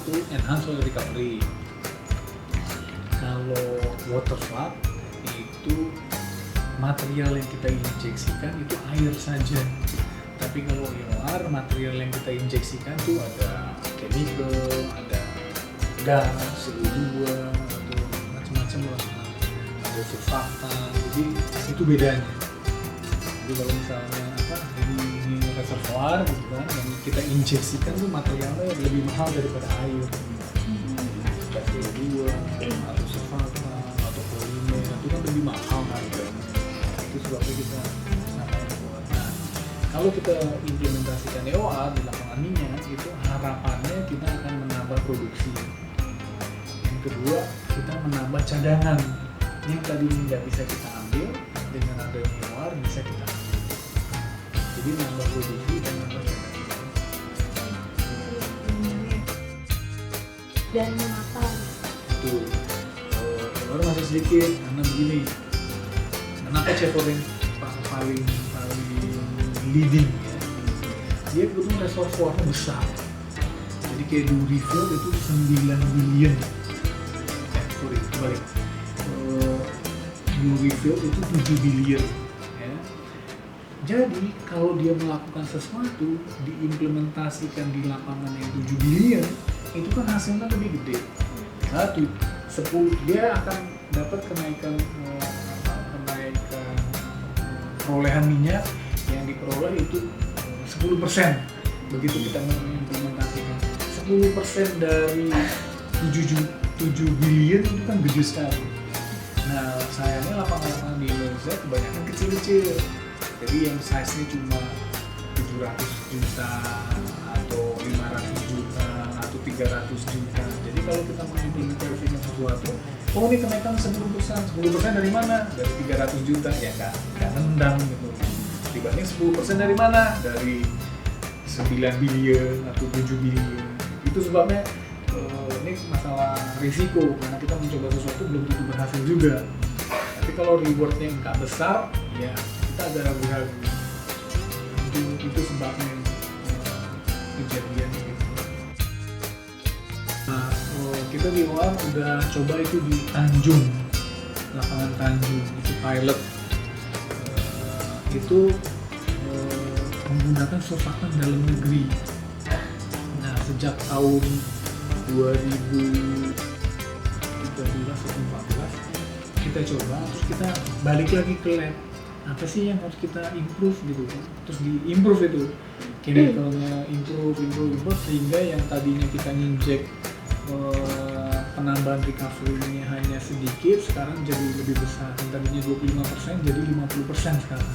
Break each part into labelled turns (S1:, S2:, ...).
S1: itu enhanced oil recovery. Kalau water flood itu material yang kita injeksikan itu air saja. Tapi kalau EOR, material yang kita injeksikan tuh ada chemical, ada gas, CO2, atau macam-macam lah, ada surfaktan. Jadi itu bedanya. Jadi kalau misalnya ini reservoir gitu kan, yang kita injeksikan tuh materialnya lebih mahal daripada air. CO2 atau surfaktan atau polimer itu kan lebih mahal harganya. Itu sebabnya kita gunakan EOR. Nah, kalau kita implementasikan EOR di lapangan minyak, itu harapannya kita akan menambah produksi. Yang kedua, kita menambah cadangan yang tadi nggak bisa kita ambil, dengan adanya EOR bisa kita ambil. Jadi nambah produksi dan nambah cadangan.
S2: Dan mengapa?
S1: Itu EOR masih sedikit karena begini. Kenapa C4 yang paling leading ya? Dia kebetulan reservoirnya besar. Jadi kayak Duri Field itu 9 billion. Kebalik. Duri Field itu 7 billion. Ya. Jadi kalau dia melakukan sesuatu, diimplementasikan di lapangan yang 7 billion, itu kan hasilnya lebih gede. Satu, 10 dia akan dapat kenaikan perolehan minyak yang diperoleh itu 10%. Begitu kita mengimplementasikan 10% dari 7 billion itu kan gede sekali. Nah sayangnya lapangan-lapangan di Indonesia kebanyakan kecil-kecil, jadi yang size-nya cuma 700 juta atau 500 juta atau 300 juta. Jadi kalau kita mengimplementasikan sesuatu, oh ini kenaikan 10% dari mana? Dari 300 juta, ya nggak nendang gitu. Dibanding 10% dari mana? Dari 9 billion atau 7 billion. Itu sebabnya ini masalah risiko, karena kita mencoba sesuatu belum tentu berhasil juga. Tapi kalau rewardnya nggak besar, ya kita agak ragu-ragu. Itu sebabnya kejadian gitu. Nah, kita di OAR udah coba itu di Tanjung, lapangan Tanjung, itu pilot. Itu menggunakan surfaktan dalam negeri. Nah, sejak tahun 2013 atau 2014 kita coba, terus kita balik lagi ke lab. Apa sih yang harus kita improve gitu kan? Terus di-improve itu chemicalnya, improve sehingga yang tadinya kita injek penambahan recovery-nya hanya sedikit, sekarang jadi lebih besar. Yang tadinya 25% jadi 50% sekarang.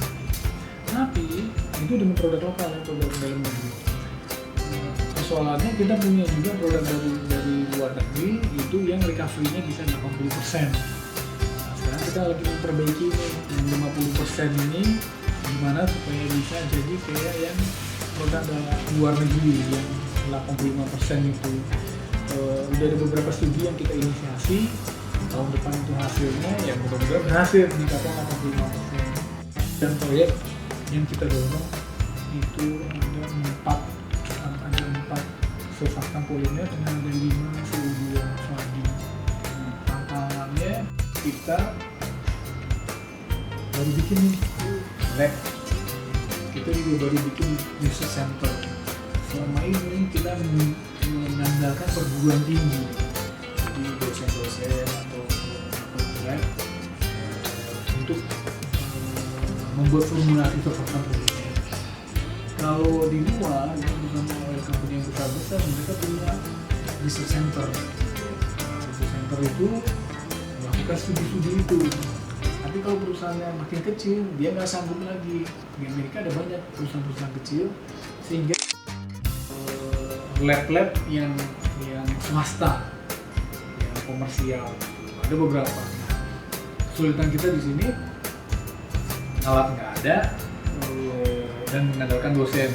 S1: Tapi itu dengan produk lokal ya, produk dalam negeri. Persoalannya kita punya juga produk dari luar negeri itu yang recovery-nya bisa 80%. Nah, sekarang kita lagi memperbaiki nih, yang 50% ini gimana supaya bisa jadi kayak yang produk luar negeri yang 85% itu. Udah ada beberapa studi yang kita inisiasi, tahun depan itu hasilnya ya mudah-mudahan berhasil meningkatkan 85%. Dan proyek yang kita dorong itu ada 4 surfaktan polimer dengan ada 5 CO2 lagi. Tantangannya kita baru bikin nih lab, kita juga baru bikin research center. Selama ini kita mengandalkan perguruan tinggi, jadi dosen-dosen atau lab untuk membuat formulasi surfaktan polimer. Kalau di luar, ya, misalnya oleh company yang besar-besar, mereka punya research center. Research center itu melakukan studi-studi itu. Tapi kalau perusahaannya makin kecil, dia nggak sanggup lagi. Di Amerika ada banyak perusahaan-perusahaan kecil, sehingga lab-lab yang swasta, yang komersial, ada beberapa. Kesulitan kita di sini, alat nggak ada, dan mengandalkan dosen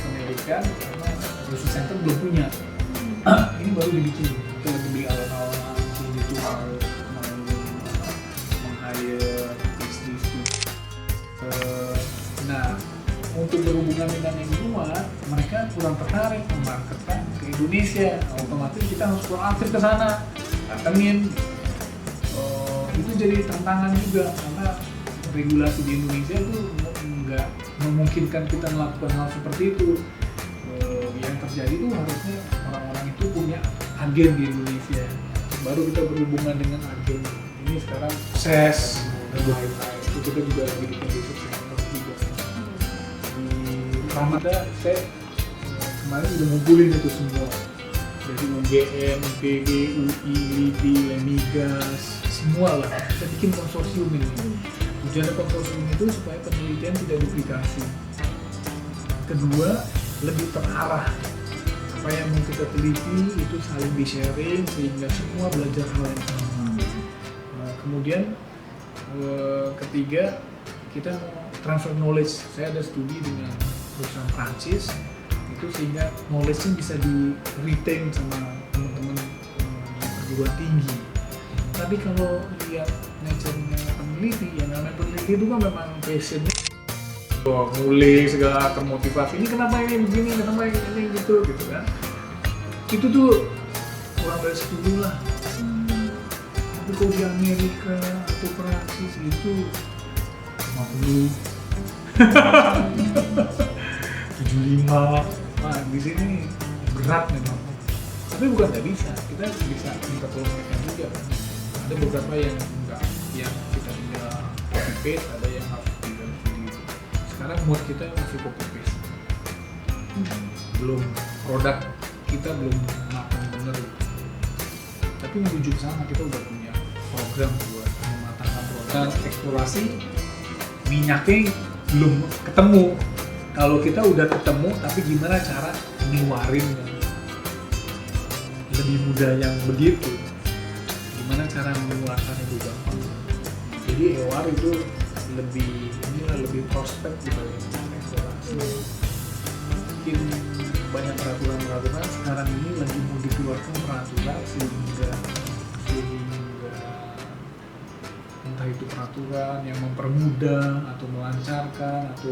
S1: pendidikan karena research center belum punya. Ini baru dibikin, kita lagi beli alat-alat ini tuh mau meng-hire bisnis. Nah, untuk itu berhubungan dengan yang luar, mereka kurang tertarik memarketkan ke Indonesia. Otomatis kita harus proaktif ke sana, datengin. Itu jadi tantangan juga karena regulasi di Indonesia itu nggak memungkinkan kita melakukan hal seperti itu. Yang terjadi itu harusnya orang-orang itu punya agen di Indonesia, baru kita berhubungan dengan agen. Ini sekarang SES dan lain-lain itu kita juga lagi di kondisi senior juga. Di Ramada saya kemarin udah ngumpulin itu semua dari UGM, IPB, UI, LIPI, Lemigas, semua lah kita bikin konsorsium ini. Tujuannya konsorsium itu supaya penelitian tidak duplikasi. Kedua, lebih terarah. Apa yang mau kita teliti itu saling di-sharing sehingga semua belajar hal yang sama. Nah, kemudian ketiga, kita mau transfer knowledge. Saya ada studi dengan perusahaan Prancis itu sehingga knowledge-nya bisa di-retain sama teman-teman yang perguruan tinggi. Tapi kalau lihat nature-nya peneliti, yang namanya peneliti itu kan memang passion-nya ngulik segala termotivasi, ini kenapa ini begini, kenapa ini gitu kan. Itu tuh kurang dari 10 lah. Tapi kalau di Amerika atau Prancis itu 50 75. Nah di sini berat memang. Tapi bukan nggak bisa, kita bisa minta tolong mereka juga kan. Ada beberapa yang enggak, yang kita tinggal copy paste, ada yang harus tinggal video. Sekarang mood kita masih copy paste. Belum, produk kita belum makan bener. Tapi menuju ke sana kita udah punya program buat mematangkan produk. Eksplorasi minyaknya belum ketemu. Kalau kita udah ketemu, tapi gimana cara ngeluarin lebih mudah yang begitu? Gimana cara mengeluarkan itu gampang? Jadi EOR itu lebih prospek dibanding eksplorasi. Mungkin banyak peraturan sekarang ini lagi mau dikeluarkan peraturan sehingga entah itu peraturan yang mempermudah atau melancarkan atau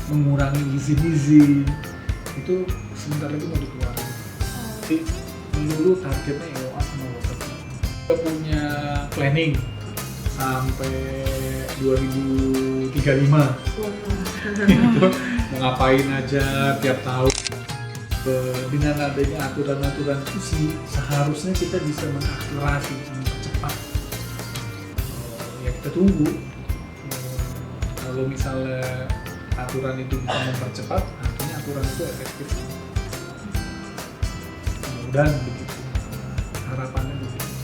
S1: mengurangi izin itu sebentar lagi mau dikeluarkan. Jadi dulu targetnya EOA sama WhatsApp. Kita punya planning sampai 2035 itu mau ngapain aja tiap tahun. Dengan adanya aturan-aturan itu sih seharusnya kita bisa mengakselerasi, mempercepat. Ya kita tunggu. Kalau misalnya aturan itu bisa mempercepat, artinya aturan itu efektif. Mudah-mudahan begitu. Harapannya begitu.